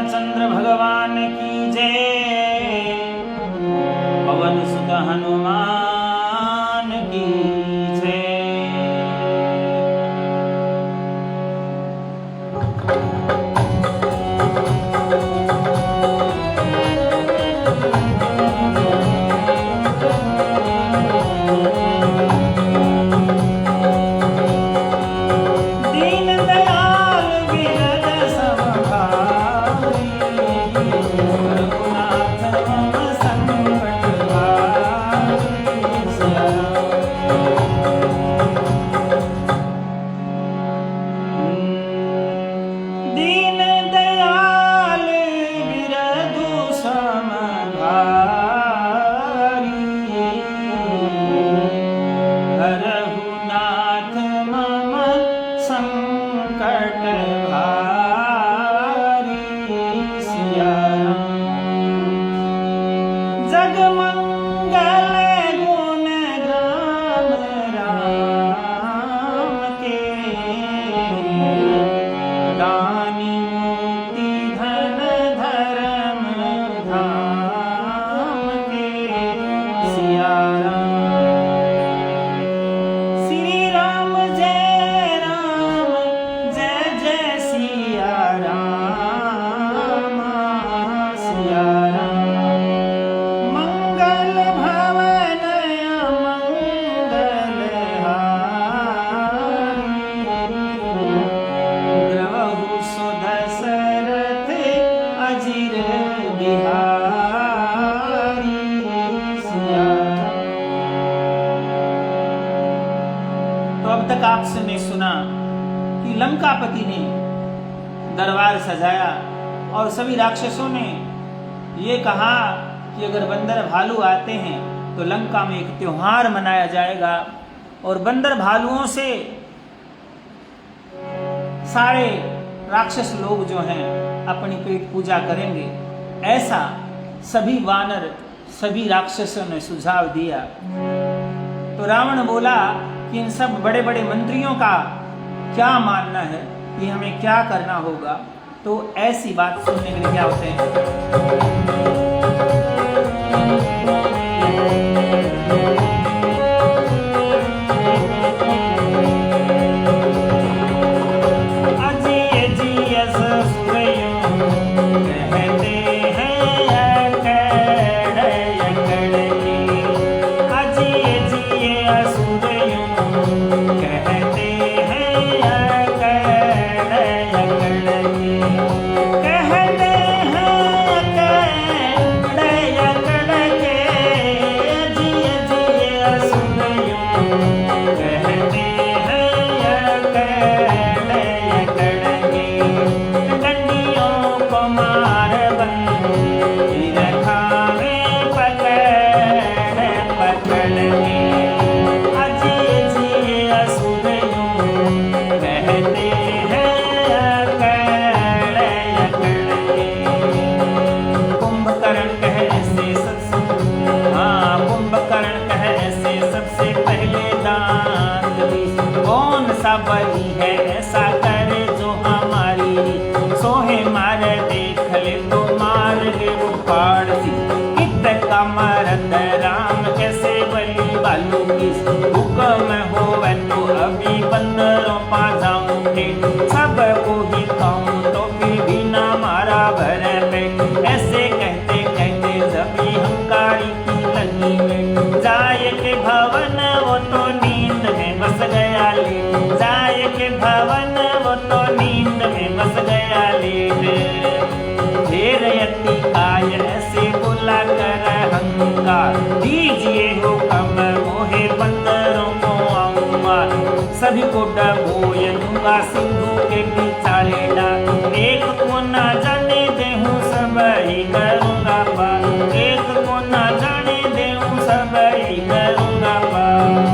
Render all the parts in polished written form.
रामचंद्र भगवान की जय। पवन सुत हनुमान की जय। आपने सुना कि लंकापति ने दरबार सजाया और सभी राक्षसों ने ये कहा कि अगर बंदर भालू आते हैं तो लंका में एक त्योहार मनाया जाएगा और बंदर भालुओं से सारे राक्षस लोग जो हैं अपनी पेट पूजा करेंगे। ऐसा सभी वानर सभी राक्षसों ने सुझाव दिया। तो रावण बोला कि इन सब बड़े बड़े मंत्रियों का क्या मानना है कि हमें क्या करना होगा। तो ऐसी बात सुनने के लिए क्या होते हैं। बली है ऐसा करे जो हमारी सोहे मारे देख ले तो मार ले वो पाड़सी। इत का मरद राम कैसे बली बालू की हुक्म हो तो अभी बंदरों पा जाऊंगे सबको ही खाऊं तो फिर भी ना मारा भर पेट। ऐसे कहते कहते जभी हंकारी की लगी में जाए के भवन वो तो नींद में बस गया ले। जाए के भवन वो तो नींद में बस गया लेट। ढेर यति काय ऐसे बुला कर हंकार दीजिए हुक्म मोहे बंदरों को आऊंगा। सभी को डबोए दूंगा सिंधु के बिचारे डाल। एक को ना जाने देहूं सब ही करूंगा पार। एक को ना जाने देहूं सब ही करूंगा पार।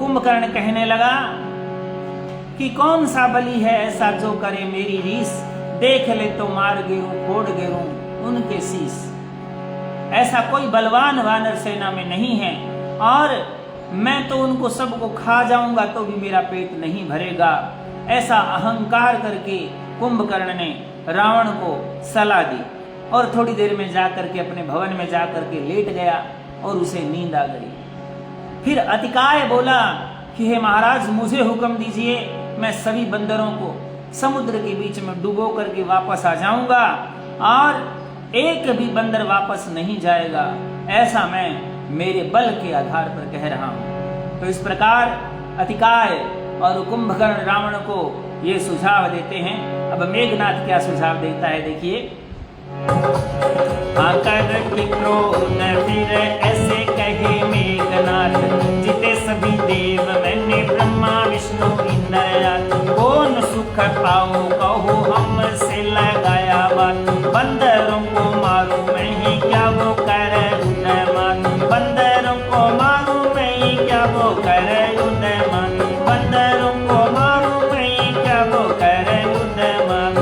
कुंभकर्ण कहने लगा कि कौन सा बलि है ऐसा जो करे मेरी रीस, देख ले तो मार गिरूं फोड़ गिरूं उनके शीस। ऐसा कोई बलवान वानर सेना में नहीं है और मैं तो उनको सबको खा जाऊंगा तो भी मेरा पेट नहीं भरेगा। ऐसा अहंकार करके कुंभकर्ण ने रावण को सलाह दी और थोड़ी देर में जाकर के अपने भवन में जाकर के लेट गया और उसे नींद आ गई। फिर अतिकाय बोला कि हे महाराज, मुझे हुक्म दीजिए, मैं सभी बंदरों को समुद्र के बीच में डुबो करके वापस आ जाऊंगा और एक भी बंदर वापस नहीं जाएगा, ऐसा मैं मेरे बल के आधार पर कह रहा हूं। तो इस प्रकार अतिकाय और कुंभकर्ण रावण को ये सुझाव देते हैं। अब मेघनाथ क्या सुझाव देता है देखिए। आकर के क्रोध फिर ऐसे कहे मेघनाथ, जिते सभी देव मैंने ब्रह्मा विष्णु इंद्र, कौन सुख पाओ कहो हमसे लगाया बात। बंदरों को मारू मैं ही क्या वो कर उन्नयमान, बंदरों को मारू मैं ही क्या वो कर उन्नयमान, बंदरों को मारू मैं ही क्या वो कर उन्नयमान।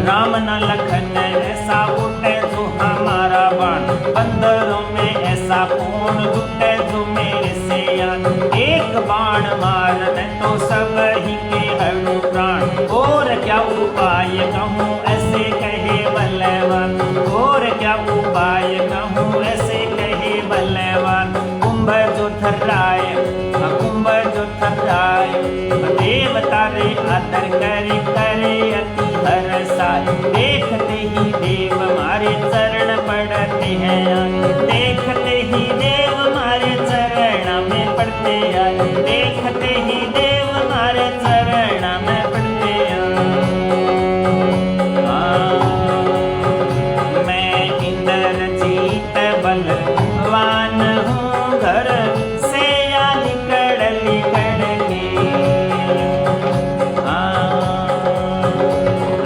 राम न लखन ऐसा उठे जो हमारा बाण, बंदरों में ऐसा कौन जुटे जो मेरे से यान। एक बाण मारने तो सब ही के हरणु प्राण, और क्या उपाय कहूँ ऐसे कहे बलवान, और क्या उपाय कहूँ ऐसे कहे बलवान। कुंभ जो थर्राए कुंभ जो थर्राए, देवता रे आदर करे करे अति हर्षाय। देखते ही देव हमारे चरण पड़ते हैं, देखते ही देव हमारे चरण में पड़ते हैं, देखते ही देव हमारे चरण में पड़ते हैं। मैं इंद्रजीत बलवान हूँ, घर से या निकड़ निकड़ के।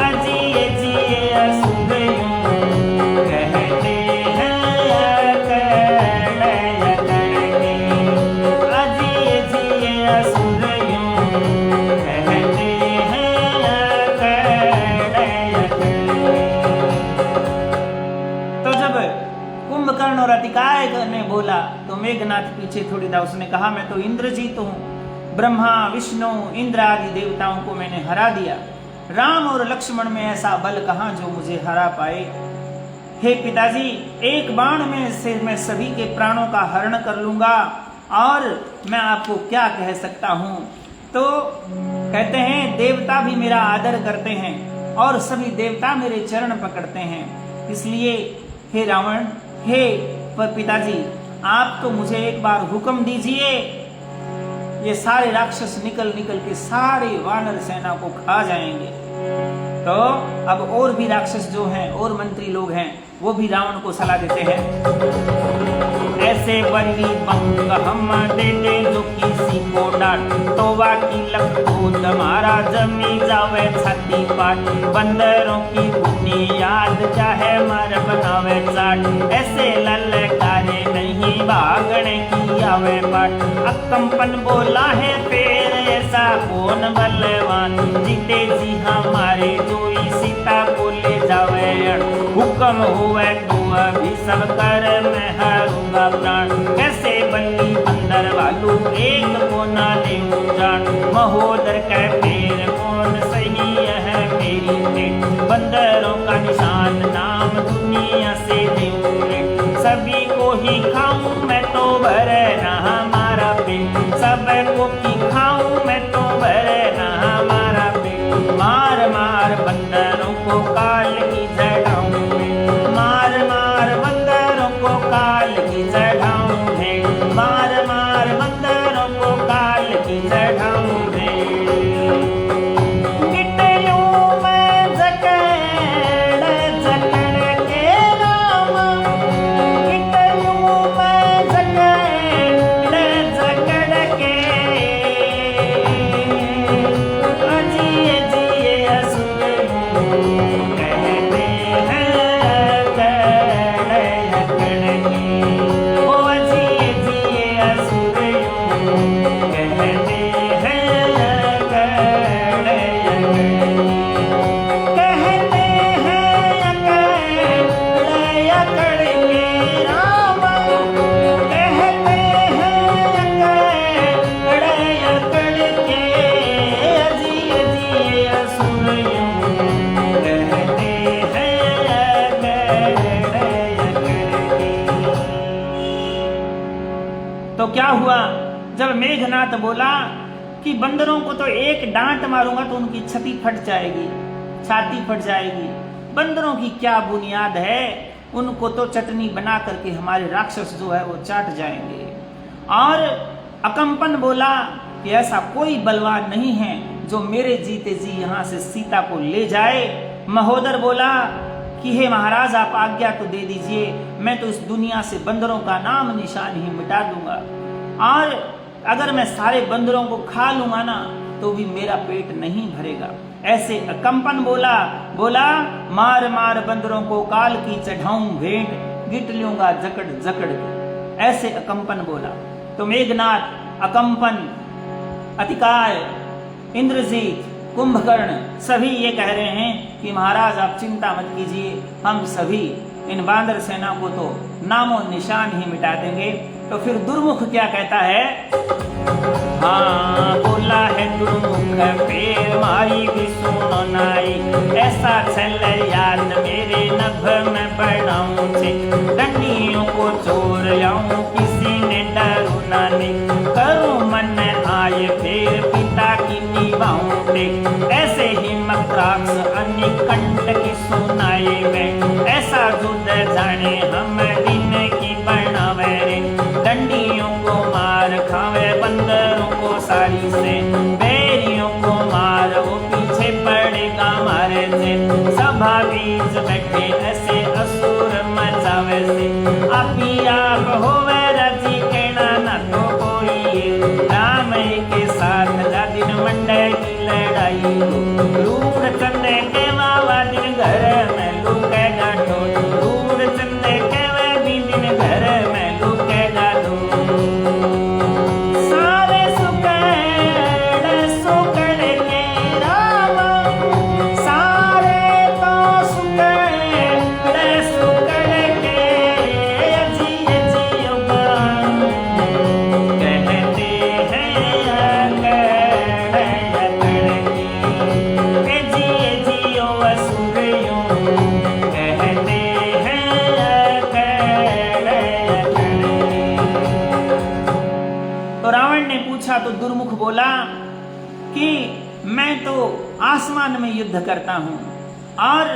अजिए जिए असुर यूं कहते हैं अकड़ के, अजिए जिए असुर यूं कहते हैं अकड़ के। तो जब कुंभकर्ण और अतिकाय ने बोला तो मेघनाथ पीछे थोड़ी था, उसने कहा मैं तो इंद्रजीत हूँ, ब्रह्मा विष्णु इंद्र आदि देवताओं को मैंने हरा दिया। राम और लक्ष्मण में ऐसा बल कहाँ जो मुझे हरा पाए। हे पिताजी, एक बाण में से मैं सभी के प्राणों का हरण कर लूंगा और मैं आपको क्या कह सकता हूँ। तो कहते हैं देवता भी मेरा आदर करते हैं और सभी देवता मेरे चरण पकड़ते हैं। इसलिए हे रावण, हे पिताजी, आप तो मुझे एक बार हुक्म दीजिए, ये सारे राक्षस निकल निकल के सारे वानर सेना को खा जाएंगे। तो अब और भी राक्षस जो हैं और मंत्री लोग हैं वो भी रावण को सलाह देते हैं। ऐसे बली पंग हम दे दे जो किसी को डांट, तो वाकी लख को तुम्हारा जमी जावे छाती पाट। बंदरों की बुनियाद चाहे मर बनावे चाट, ऐसे ललकारे नहीं भागने की आवे पाट। अकंपन बोला है फिर ऐसा कौन बलवान, जीते जी हमारे जोई सीता को ले जावे। हुक्म हुए तो अभी सब कर मैं हारूंगा प्राण, कैसे बल्ली बंदर वालू एक को ना ले जान। महोदर का पैर कौन सही है मेरी पेट, बंदरों का निशान नाम दुनिया से दूर। सभी को ही खाऊं मैं तो भरे ना हमारा पेट, सबको की खाऊं मैं तो भरे ना हमारा पेट। मार मार बंदरों को काल की जड़ाऊं में, मार मार बंदरों को काल की जड़ाऊं में, मार मार बंदरों को काल की जड़ाऊं में। गिट्टियों में जकड़ जकड़ के राम, गिट्टियों में जकड़ जकड़ के तो क्या हुआ, जब मेघनाथ बोला कि बंदरों को तो एक डांट मारूंगा तो उनकी छाती फट जाएगी, छाती फट जाएगी, बंदरों की क्या बुनियाद है, उनको तो चटनी बना करके हमारे राक्षस जो है वो चाट जाएंगे। और अकंपन बोला कि ऐसा कोई बलवान नहीं है जो मेरे जीते जी यहाँ से सीता को ले जाए। महोदर बोला कि हे महाराज आप आज्ञा तो दे दीजिए, मैं तो इस दुनिया से बंदरों का नाम निशान ही मिटा दूंगा, और अगर मैं सारे बंदरों को खा लूंगा ना तो भी मेरा पेट नहीं भरेगा। ऐसे अकंपन बोला मार मार बंदरों को काल की चढ़ाऊं भेंट, गिट लूंगा जकड़ जकड़ के। ऐसे अकंपन बोला। तो मेघनाथ, अकंपन, अतिकाय, इंद्रजीत, कुंभकर्ण सभी ये कह रहे हैं कि महाराज आप चिंता मत कीजिए, हम सभी इन बांदर सेना को तो नामो निशान ही मिटा देंगे। तो फिर दुर्मुख क्या कहता है, हाँ बोला है दुर्मुख पैर मारी भी सुनो नाई, ऐसा छल याद मेरे नभ में बढ़ाऊं से, डंडियों को चोर लाऊं किसी ने डरू ना ने, करूं मन आए फिर पिता की निभाऊं दे, ऐसे ही मक्राक्ष अन्य कंठ की सुनाए में, ऐसा जुद जाने हम दिन की बनावे रे, डंडियों को मार खावे बंदरों को सारी से, बैरियों को मार वो पीछे पड़ेगा मारे से, सभा बीच बैठे ऐसे असुर मचावे से, आप ही आप होवे राजी कहना न तो कोई, राम के साथ जा दिन मंडे की लड़ाई हो, रूप चंदे के वावा दिन घर में लुकेगा तो, रूप चंदे के भी दिन घर में लुकेगा तो, सारे सुकड़ के राम, सारे तो सुकड़ के जियो जियो कहते हैं जियो असुरियों कहते हैं। तो रावण ने पूछा तो दुर्मुख बोला कि मैं तो आसमान में युद्ध करता हूं, और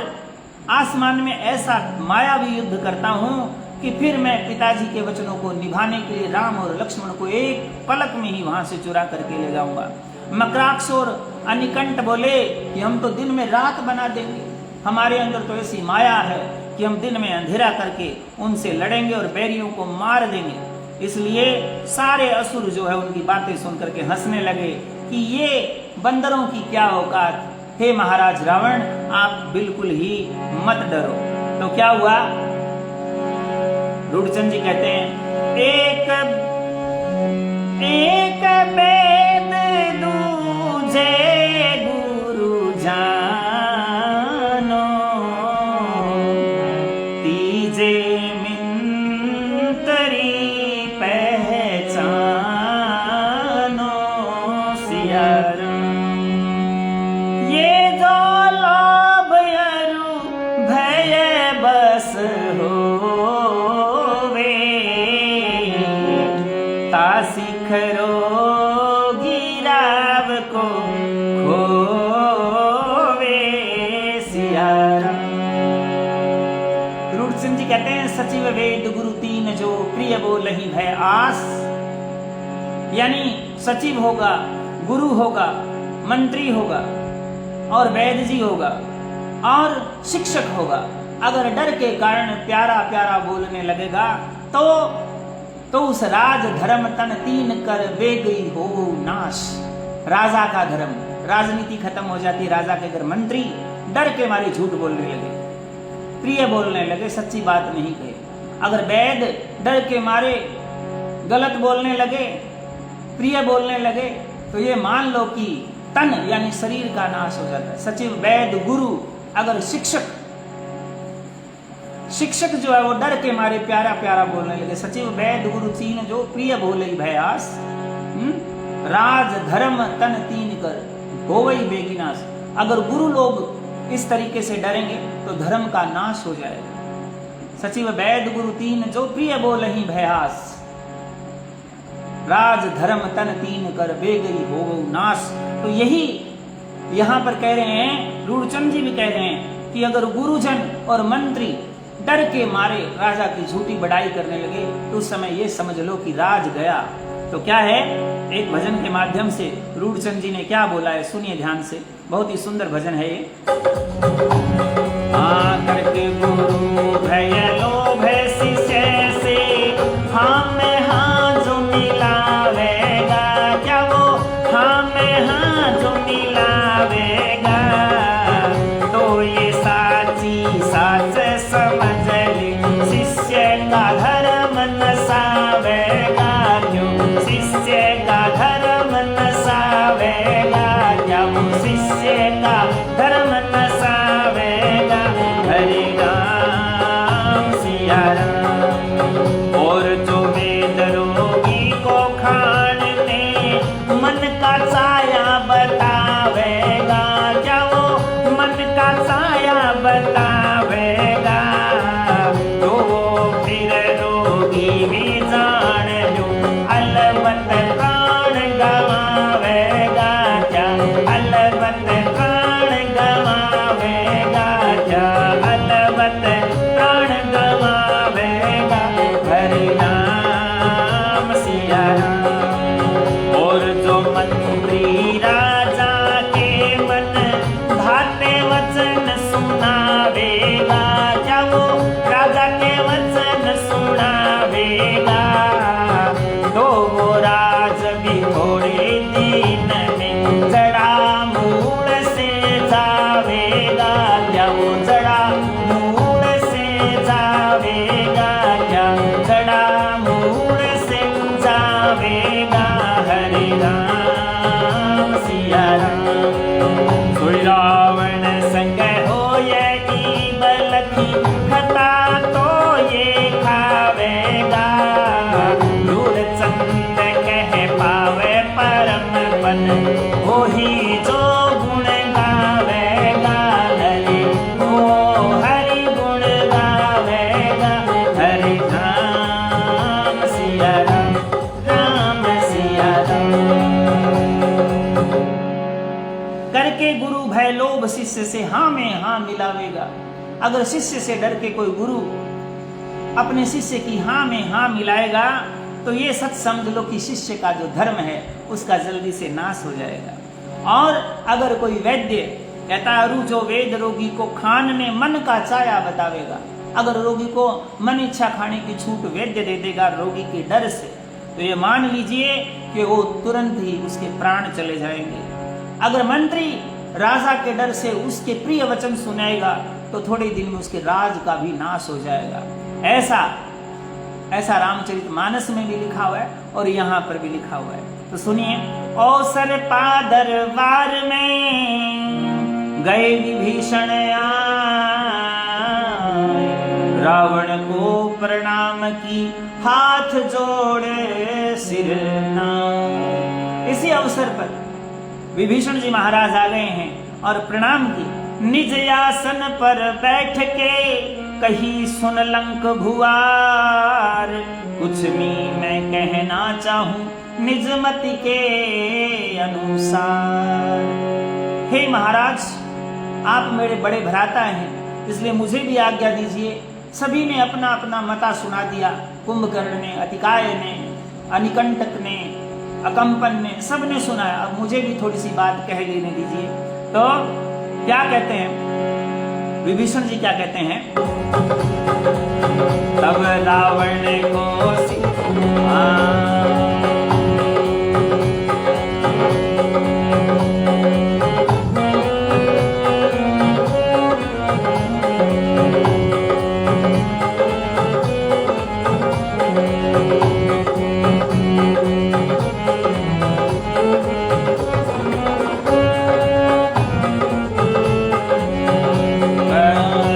आसमान में ऐसा मायावी युद्ध करता हूं कि फिर मैं पिताजी के वचनों को निभाने के लिए राम और लक्ष्मण को एक पलक में ही वहां से चुरा करके ले जाऊंगा। मकराक्ष और अनिकंठ बोले कि हम तो दिन में रात बना देंगे, हमारे अंदर तो ऐसी माया है कि हम दिन में अंधेरा करके उनसे लड़ेंगे और बैरियों को मार देंगे। इसलिए सारे असुर जो है उनकी बातें सुन करके हंसने लगे कि ये बंदरों की क्या औकात, हे महाराज रावण आप बिल्कुल ही मत डरो। तो क्या हुआ, रूढ़चंद जी कहते हैं एक वेद दूजे गुरु जानो, तीजे मिंतरी पहचानो सियार, ये जो लोभ अरु भय बस होवे, तासिखरो गिराव को खोवे सियार। रूढ़चंद जी कहते हैं सचिव वेद गुरु तीन जो प्रिय बोलहि भय आस, यानी सचिव होगा, गुरु होगा, मंत्री होगा और वैद्य जी होगा और शिक्षक होगा। अगर डर के कारण प्यारा प्यारा बोलने लगेगा तो उस राज धर्म तन तीन कर बेगई हो नाश। राजा का धर्म, राजनीति खत्म हो जाती। राजा के अगर मंत्री डर के मारे झूठ बोलने लगे, प्रिय बोलने लगे, सच्ची बात नहीं कहे, अगर वैद्य डर के मारे गलत बोलने लगे, प्रिय बोलने लगे, तो ये मान लो कि तन यानी शरीर का नाश हो जाता है। सचिव वैद्य गुरु, अगर शिक्षक जो है वो डर के मारे प्यारा प्यारा बोलने लगे, सचिव वैद्य गुरु तीन जो प्रिय बोले भयास, राज धर्म तन तीन कर होवई बेगिनाश। अगर गुरु लोग इस तरीके से डरेंगे तो धर्म का नाश हो जाएगा। सचिव वैद्य गुरु तीन जो प्रिय बोलहि भयास, राज धर्म तन तीन कर बेगई हो नाश। तो यही यहाँ पर कह रहे हैं, रूढ़चंद जी भी कह रहे हैं कि अगर गुरुजन और मंत्री डर के मारे राजा की झूठी बड़ाई करने लगे तो उस समय ये समझ लो कि राज गया। तो क्या है, एक भजन के माध्यम से रूढ़चंद जी ने क्या बोला है, सुनिए ध्यान से, बहुत ही सुंदर भजन है ये। करके गुरु भय लोभ शिष्य से, हाँ में हाँ जो मिलावेगा, क्या वो हाँ में हाँ जो मिलावेगा, तो ये साची साच समझ ले, शिष्य का धर्म नसावेगा, क्यों शिष्य का धर्म नसावेगा, क्या वो शिष्य का धर्म नसावेगा। हरे राम सिया राम। और जो वेद रोगी को खाने मन का साया बतावेगा, क्या वो मन का साया बतावेगा, तो वो फिर रोगी भी जान लो अलबत प्राण गवावेगा, क्या अलबत प्राण गवावेगा, क्या अलबत प्राण गवावेगा। हरे राम सिया राम। और जो मंत्री राजा के मन भाते वचन सुनावेगा, क्या वो राजा के वचन सुनावेगा, तो वो राज भी थोड़े दिन में जड़ा मूल से जावेगा, क्या वो जड़ा मूल से जावेगा, क्या जड़ा मूल से जावेगा। हरे राम सिया राम। सुर रावण संग हो ये बलखी खता, तो ये खावेगा, रूढ़चंद कह पावे परम पद, वो ही जो गुण गावेगा, हरि ओ हरि गुण गावेगा। हरे राम सिया राम, राम सिया राम। करके गुरु भय लोभ शिष्य से, हाँ में हाँ मिलावेगा। अगर शिष्य से डर के कोई गुरु अपने शिष्य की हाँ में हाँ मिलाएगा तो ये सच समझ लो कि शिष्य का जो धर्म है उसका जल्दी से नाश हो जाएगा। और अगर कोई वैद्य कहता अरु जो वेद रोगी को खाने मन का चाया बतावेगा, अगर रोगी को मन इच्छा खाने की छूट वैद्य दे देगा रोगी के डर से, तो ये मान लीजिए कि वो तुरंत ही उसके प्राण चले जाएंगे। अगर मंत्री राजा के डर से उसके प्रिय वचन सुनाएगा तो थोड़े दिन में उसके राज का भी नाश हो जाएगा। ऐसा रामचरितमानस में भी लिखा हुआ है और यहाँ पर भी लिखा हुआ है। तो सुनिए, अवसर पा दरबार में गए विभीषण रावण को प्रणाम की, हाथ जोड़े सिर नाम। इसी अवसर पर विभीषण जी महाराज आ गए हैं और प्रणाम की। निज आसन पर बैठ के कही सुन लंक भुआर, कुछ मी मैं कहना चाहूं निज मति के अनुसार। हे महाराज, आप मेरे बड़े भ्राता हैं, इसलिए मुझे भी आज्ञा दीजिए। सभी ने अपना अपना मता सुना दिया। कुंभकर्ण ने, अतिकाय ने, अनिकंटक ने, अकंपन ने, सबने सुनाया। अब मुझे भी थोड़ी सी बात कह लेने दीजिए। तो क्या कहते हैं विभीषण जी, क्या कहते हैं? तब रावण को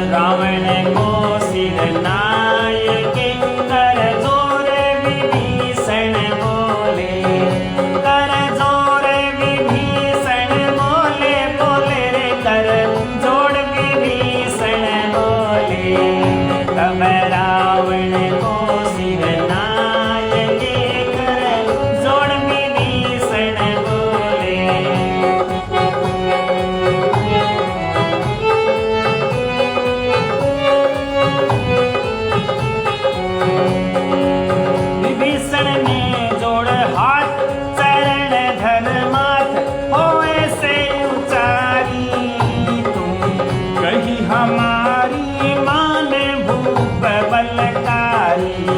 रावण को सिर नाय के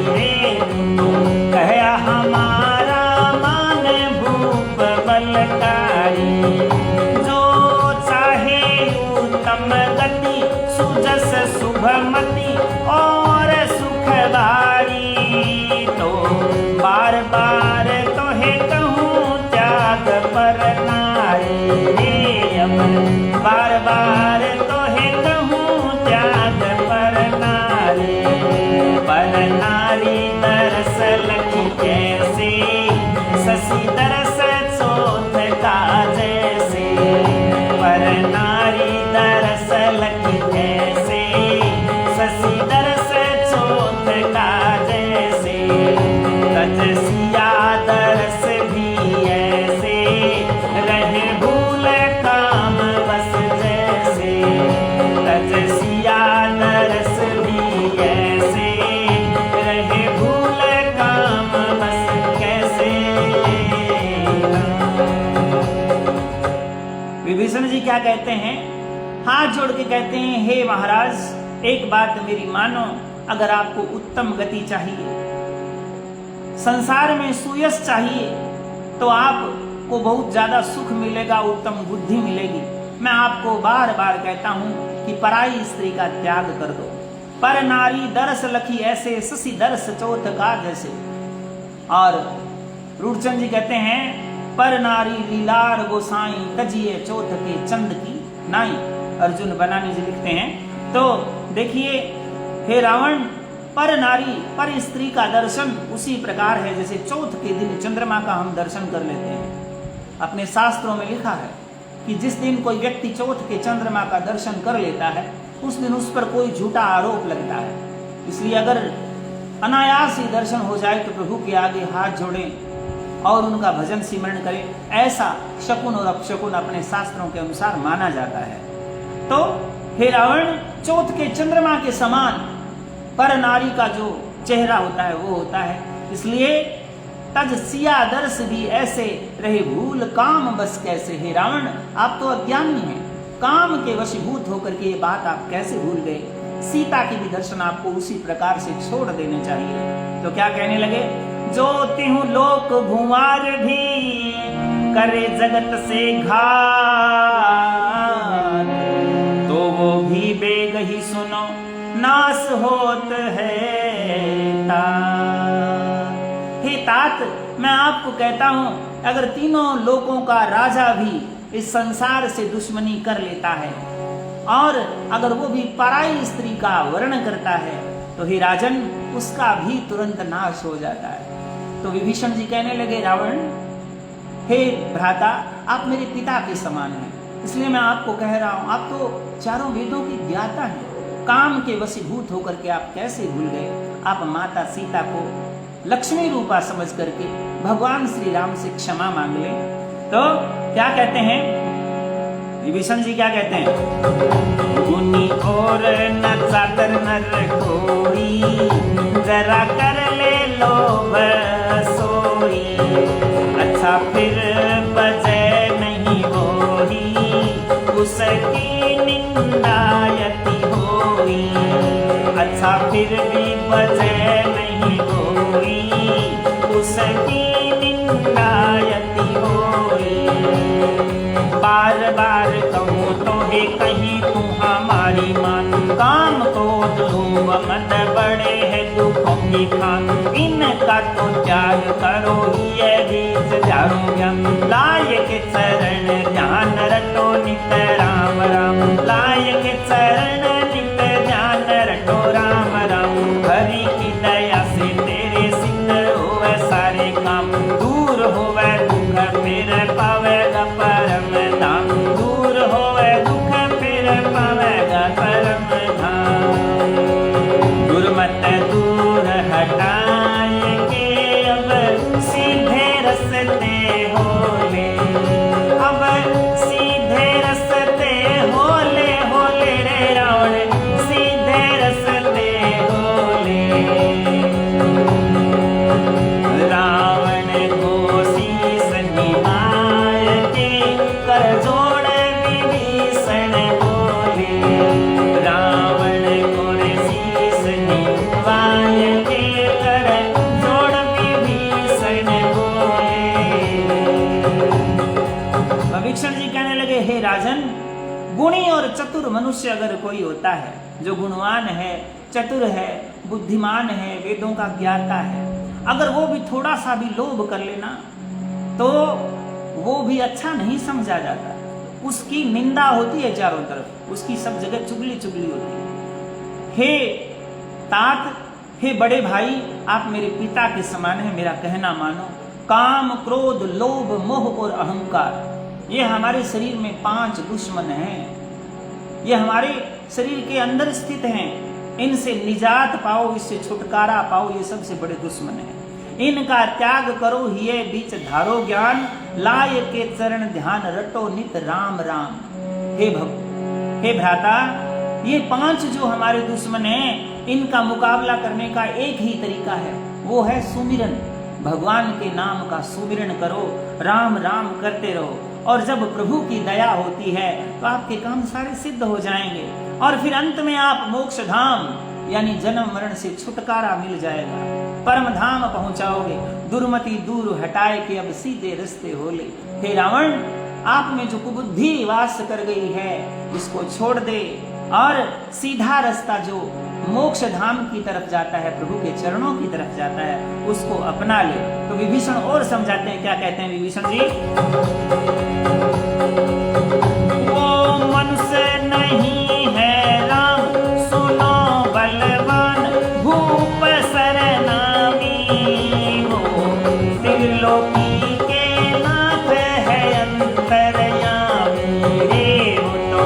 रे तो कहया हमारा मान भूप बलकारी। जो चाहे उत्तम गति सुजस शुभमति और सुखदारी। तो बार बार तोहे कहूँ त्याग पर नारी रे अमर बार बार तोहे कहूँ त्याग पर नारी। पर नारी दरस लखी कैसे शशि दरस चोथ का जैसे। पर नारी दरस लखी कैसे शशि दरस चोथ का जैसे। तजसिया दरस भी ऐसे रहे भूल काम बस जैसे। तजसिया दरस भी ऐसे रहे भूल काम बस कैसे। विभीषण जी क्या कहते हैं, हाथ जोड़ के कहते हैं, हे महाराज एक बात मेरी मानो। अगर आपको उत्तम गति चाहिए, संसार में सुयश चाहिए, तो आपको बहुत ज्यादा सुख मिलेगा, उत्तम बुद्धि मिलेगी। मैं आपको बार बार कहता हूं कि पराई स्त्री का त्याग कर दो। पर नारी दरस लखी ऐसे शशि दरस चोथ का जैसे। और रूपचंद जी कहते हैं, पर नारी लीलार गोसाई तजिए चोथ के चंद की नाई। अर्जुन बनानी जी लिखते हैं। तो देखिए हे रावण, पर नारी पर स्त्री का दर्शन उसी प्रकार है जैसे चौथ के दिन चंद्रमा का हम दर्शन कर लेते हैं। अपने शास्त्रों में लिखा है कि जिस दिन कोई व्यक्ति चौथ के चंद्रमा का दर्शन कर लेता है उस दिन उस पर कोई झूठा आरोप लगता है। इसलिए अगर अनायास ही दर्शन हो जाए तो प्रभु के आगे हाथ जोड़ें और उनका भजन सिमरण करें। ऐसा शकुन और अपशकुन अपने शास्त्रों के अनुसार माना जाता है। तो हे रावण, चौथ के चंद्रमा के समान पर नारी का जो चेहरा होता है वो होता है। इसलिए तज सिया दर्श भी ऐसे रहे भूल काम बस कैसे। हे रावण, आप तो अज्ञानी हैं, काम के वशीभूत होकर के ये बात आप कैसे भूल गए। सीता के भी दर्शन आपको उसी प्रकार से छोड़ देने चाहिए। तो क्या कहने लगे, जो तिहु लोक भुआर भी करे जगत से घात। तो वो भी बेग ही सुनो नाश होत है तात। हे तात, मैं आपको कहता हूं, अगर तीनों लोकों का राजा भी इस संसार से दुश्मनी कर लेता है और अगर वो भी पराई स्त्री का वर्ण करता है तो हे राजन, उसका भी तुरंत नाश हो जाता है। तो विभीषण जी कहने लगे, रावण, हे भ्राता, आप मेरे पिता के समान हैं, इसलिए मैं आपको कह रहा हूं, आप तो चारों वेदों की ज्ञाता हैं। काम के वशीभूत होकर के आप कैसे भूल गए। आप माता सीता को लक्ष्मी रूपा समझ करके भगवान श्री राम से क्षमा मांग ले। तो क्या कहते हैं विभीषण जी, क्या कहते हैं, गुनी और न चातर नर कोई जरा कर ले लोभ सोई। अच्छा फिर बजय नहीं होई उसकी निंदा यति होई। अच्छा फिर भी बजय नहीं होई उसकी निंदा यति होई। बार बार कहूँ तो हे कहीं तू हमारी मान। काम क्रोध लोभ मद बड़े है दुखों की खान। इनका तो त्याग करो ये बीज जारो ज्ञान। लाय के चरण ध्यान रटो नित राम राम। लाय के चरण नित ध्यान रटो राम राम। हरि की दया से तेरे सिद्ध होवे सारे काम। दूर होवे दुख फिर पावेगा परम धाम। दूर होवे दुख फिर पावेगा परम धाम। दुर्मत दूर हटाएंगे अब सीधे रस्ते होले। अब सीधे रस्ते होले होले रे राम। राजन, गुणी और चतुर मनुष्य अगर कोई होता है, जो गुणवान है, चतुर है, बुद्धिमान है, वेदों का ज्ञाता है, अगर वो भी थोड़ा सा भी लोभ कर लेना तो वो भी अच्छा नहीं समझा जाता, उसकी निंदा होती है चारों तरफ, उसकी सब जगह चुगली चुगली होती है। हे तात, हे बड़े भाई, आप मेरे पिता के समान हैं, मेरा कहना मानो। काम, क्रोध, लोभ, मोह और अहंकार, ये हमारे शरीर में 5 दुश्मन हैं। ये हमारे शरीर के अंदर स्थित हैं। इनसे निजात पाओ, इससे छुटकारा पाओ, ये सबसे बड़े दुश्मन हैं। इनका त्याग करो, ये बीच धारो ज्ञान, लाय के चरण ध्यान, रटो नित राम राम। हे भ्राता, ये 5 जो हमारे दुश्मन हैं, इनका मुकाबला करने का एक ही तरीका है, वो है सुमिरन। भगवान के नाम का सुमिरन करो, राम राम करते रहो, और जब प्रभु की दया होती है तो आपके काम सारे सिद्ध हो जाएंगे, और फिर अंत में आप मोक्ष धाम यानी जन्म मरण से छुटकारा मिल जाएगा, परम धाम पहुंचाओगे। दुर्मति दूर हटाए के अब सीधे रास्ते होले। हे रावण, आप में जो कुबुद्धि वास कर गई है, इसको छोड़ दे और सीधा रास्ता जो मोक्ष धाम की तरफ जाता है, प्रभु के चरणों की तरफ जाता है, उसको अपना ले। तो विभीषण और समझाते हैं, क्या कहते हैं विभीषण जी? वो मनुष्य नहीं है राम, सुनो बलवान, भूप सरनामी, वो त्रिलोकी के नाथ है अंतर्यामी रे, वो तो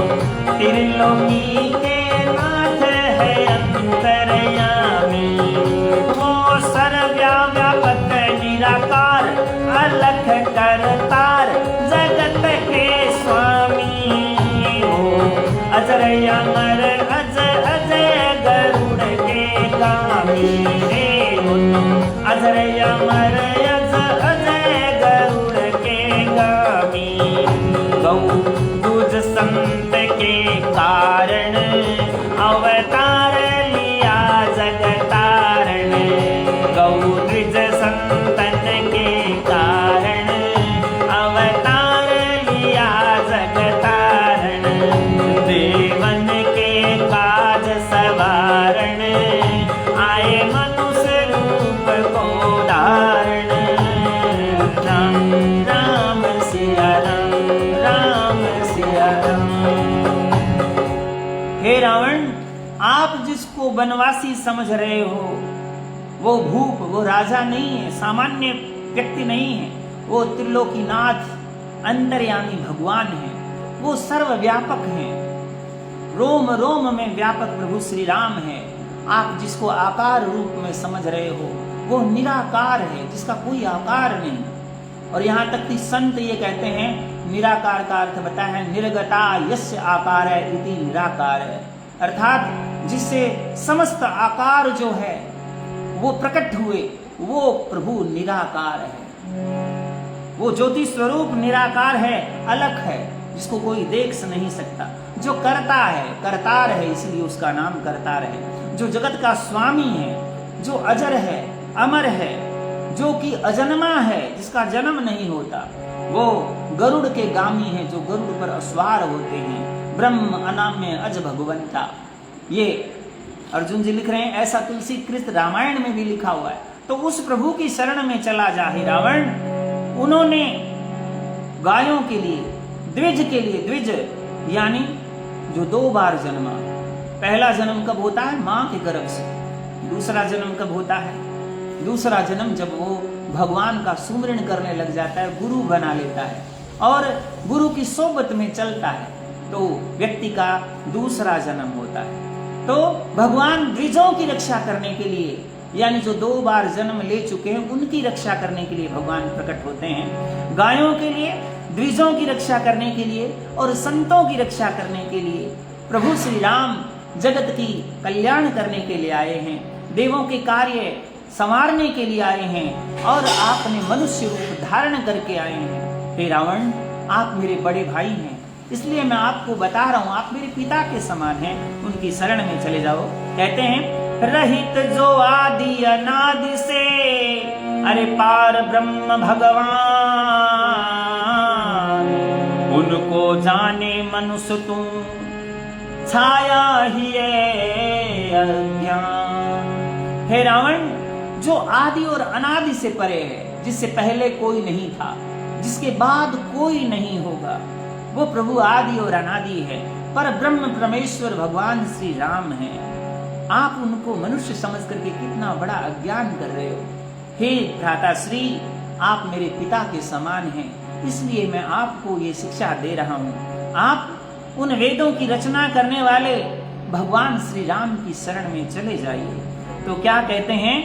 त्रिलोकी के नाथ है अंतर्यामी, वो सर्वव्यापक निराकार, अलख करतार, जगत के स्वामी, वो अजर अमर अज अजय गरुड़ के गामी रे, वो अजर अमर अज अजय गरुड़ के गामी, गौ दूज संत के कारण, अवतार लिया जगतारण, गौ द्विज संतन के कारण, अवतार लिया जगतारण, देवन के काज सवारण, आए मनुष्य रूप को धारण, राम राम सिया राम, राम सिया राम। हे रावण, आप जिसको बनवासी समझ रहे हो, वो भूप, वो राजा नहीं है, सामान्य व्यक्ति नहीं है, वो त्रिलोकीनाथ अंतर्यामी भगवान है, वो सर्वव्यापक है, रोम रोम में व्यापक प्रभु श्री राम है। आप जिसको आकार रूप में समझ रहे हो, वो निराकार है, जिसका कोई आकार नहीं। और यहाँ तक कि संत ये कहते हैं, निराकार का अर्थ बताया है, निर्गता यस्य आकार है इति निराकार है, अर्थात जिससे समस्त आकार जो है वो प्रकट हुए, वो प्रभु निराकार है। वो ज्योति स्वरूप निराकार है, अलग है, जिसको कोई देख नहीं सकता। जो करता है, करतार है, इसलिए उसका नाम करतार है। जो जगत का स्वामी है, जो अजर है, अमर है, जो कि अजन्मा है, जिसका जन्म नहीं होता, वो गरुड़ के गामी है, जो गरुड़ पर अस्वार होते हैं। ब्रह्म अनाम्य अज भगवंता, ये अर्जुन जी लिख रहे हैं, ऐसा तुलसी कृष्ण रामायण में भी लिखा हुआ है। तो उस प्रभु की शरण में चला जा हे रावण। उन्होंने गायों के लिए, द्विज के लिए, द्विज यानी जो 2 बार जन्मा। पहला जन्म कब होता है? माँ के गर्भ से। दूसरा जन्म कब होता है? दूसरा जन्म जब वो भगवान का सुमिरन करने लग जाता है, गुरु बना लेता है और गुरु की सोबत में चलता है, तो व्यक्ति का दूसरा जन्म होता है। तो भगवान द्विजों की रक्षा करने के लिए, यानी जो 2 बार जन्म ले चुके हैं, उनकी रक्षा करने के लिए भगवान प्रकट होते हैं। गायों के लिए, द्विजों की रक्षा करने के लिए और संतों की रक्षा करने के लिए प्रभु श्री राम जगत की कल्याण करने के लिए आए हैं, देवों के कार्य संवारने के लिए आए हैं, और आपने मनुष्य रूप धारण करके आए हैं। हे रावण, आप मेरे बड़े भाई हैं, इसलिए मैं आपको बता रहा हूं, आप मेरे पिता के समान हैं, उनकी शरण में चले जाओ। कहते हैं, रहित जो आदि अनादि से, अरे पार ब्रह्म भगवान, उनको जाने मनुष्य तू, छाया ही है अज्ञान। हे रावण, जो आदि और अनादि से परे है, जिससे पहले कोई नहीं था, जिसके बाद कोई नहीं होगा, वो प्रभु आदि और अनादि है, पर ब्रह्म परमेश्वर भगवान श्री राम है। आप उनको मनुष्य समझ करके कितना बड़ा अज्ञान कर रहे हो। हे भ्राता श्री, आप मेरे पिता के समान हैं, इसलिए मैं आपको ये शिक्षा दे रहा हूँ। आप उन वेदों की रचना करने वाले भगवान श्री राम की शरण में चले जाइए। तो क्या कहते हैं,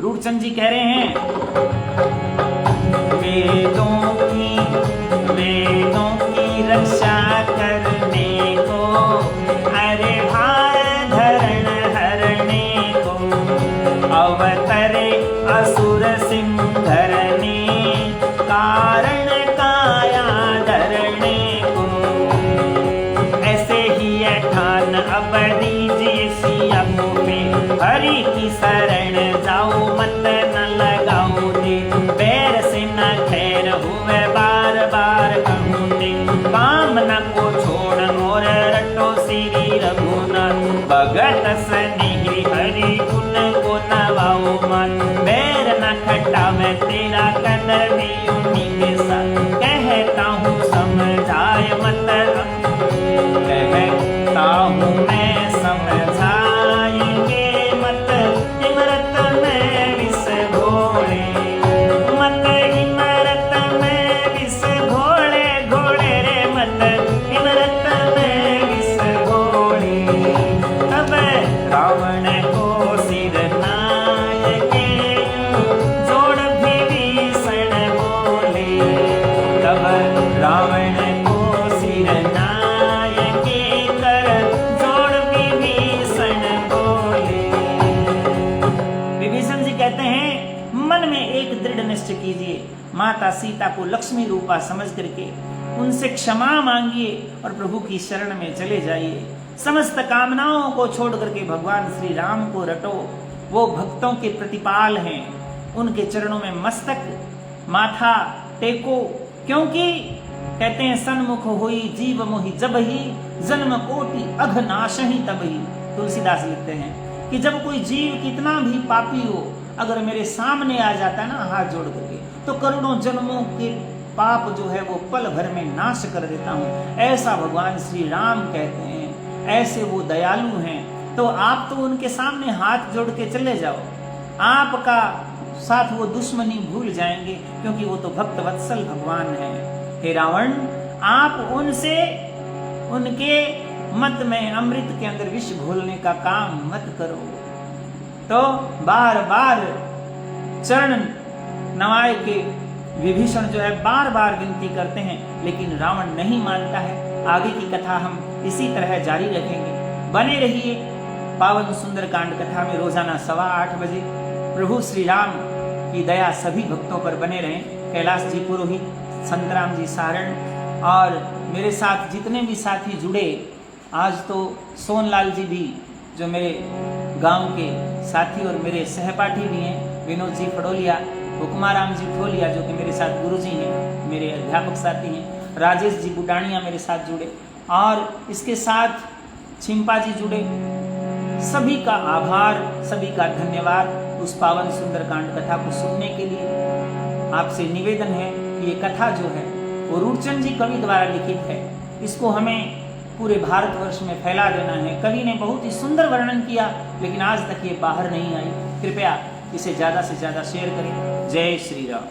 रूपचंद जी कह रहे हैं, वेदों की रक्षा करने को, अरे भार धरण हरने को, अवतरे असुर सिंह धरने, कारण काया धरने को। ऐसे ही ठान अब दीजिए सिया पे, हरि की शरण जाओ मत न लगाओ दे, बैर से न खैर हुए बार बार कहूँ दे, कामना को छोड़ मोर रटो श्री रघुनाथ, भगत स्नेही हरि गुण को नवाओ मन, बैर न खट्टा मैं तेरा कदर भी उन्हीं के साथ, कहता हूँ समझाए मत, कहता हूँ मैं समझाएंगे मत, इमरत में विष घोड़े, मत इमरत में विष घोड़े, घोड़े रे मत इमरत में विष घोड़े। तब रावण को सिर नायके, जोड़ विभीषण बोले, तब रावण को सिर नायके कर, जोड़ विभीषण बोले। विभीषण जी कहते हैं, मन में एक दृढ़ निश्चय कीजिए, माता सीता को लक्ष्मी रूपा समझ करके उनसे क्षमा मांगिए और प्रभु की शरण में चले जाइए। समस्त कामनाओं को छोड़ करके भगवान श्री राम को रटो, वो भक्तों के प्रतिपाल हैं, उनके चरणों में मस्तक माथा टेको, क्योंकि कहते हैं सन्मुख होई जीव मोहि जब ही, जन्म कोटि अघ नाश ही तब ही। तुलसीदास लिखते हैं कि जब कोई जीव कितना भी पापी हो, अगर मेरे सामने आ जाता है ना हाथ जोड़ करके, तो करोड़ों जन्मों के पाप जो है वो पल भर में नाश कर देता हूँ, ऐसा भगवान श्री राम कहते हैं। ऐसे वो दयालु हैं, तो आप तो उनके सामने हाथ जोड़ के चले जाओ, आपका साथ वो दुश्मनी भूल जाएंगे, क्योंकि वो तो भक्त वत्सल भगवान है। हे रावण, आप उनसे उनके मत में अमृत के अंदर विष घोलने का काम मत करो। तो बार बार चरण नवाए के विभीषण जो है बार बार विनती करते हैं, लेकिन रावण नहीं मानता है। आगे की कथा हम इसी तरह जारी रखेंगे। बने रहिए पावन सुंदर कांड कथा में रोजाना 8:15 बजे। प्रभु श्री राम की दया सभी भक्तों पर बने रहें। कैलाश जी पुरोहित, संतराम जी सारण और मेरे साथ जितने भी साथी जुड़े, आज तो सोनलाल जी भी जो मेरे गांव के साथी और मेरे सहपाठी भी हैं, विनोद जी फड़ोलिया, हुक्माराम जी ठोलिया जो कि मेरे साथ गुरुजी हैं, मेरे अध्यापक साथी हैं, राजेश जी बुडानिया मेरे साथ जुड़े, और इसके साथ छिंपा जी जुड़े। सभी का आभार, सभी का धन्यवाद उस पावन सुंदरकांड कथा को सुनने के लिए। आपसे निवेदन है कि ये कथा जो है वो रूपचंद जी कवि द्वारा लिखित है, इसको हमें पूरे भारतवर्ष में फैला देना है। कवि ने बहुत ही सुंदर वर्णन किया, लेकिन आज तक ये बाहर नहीं आई। कृपया इसे ज़्यादा से ज़्यादा शेयर करें। जय श्री राम।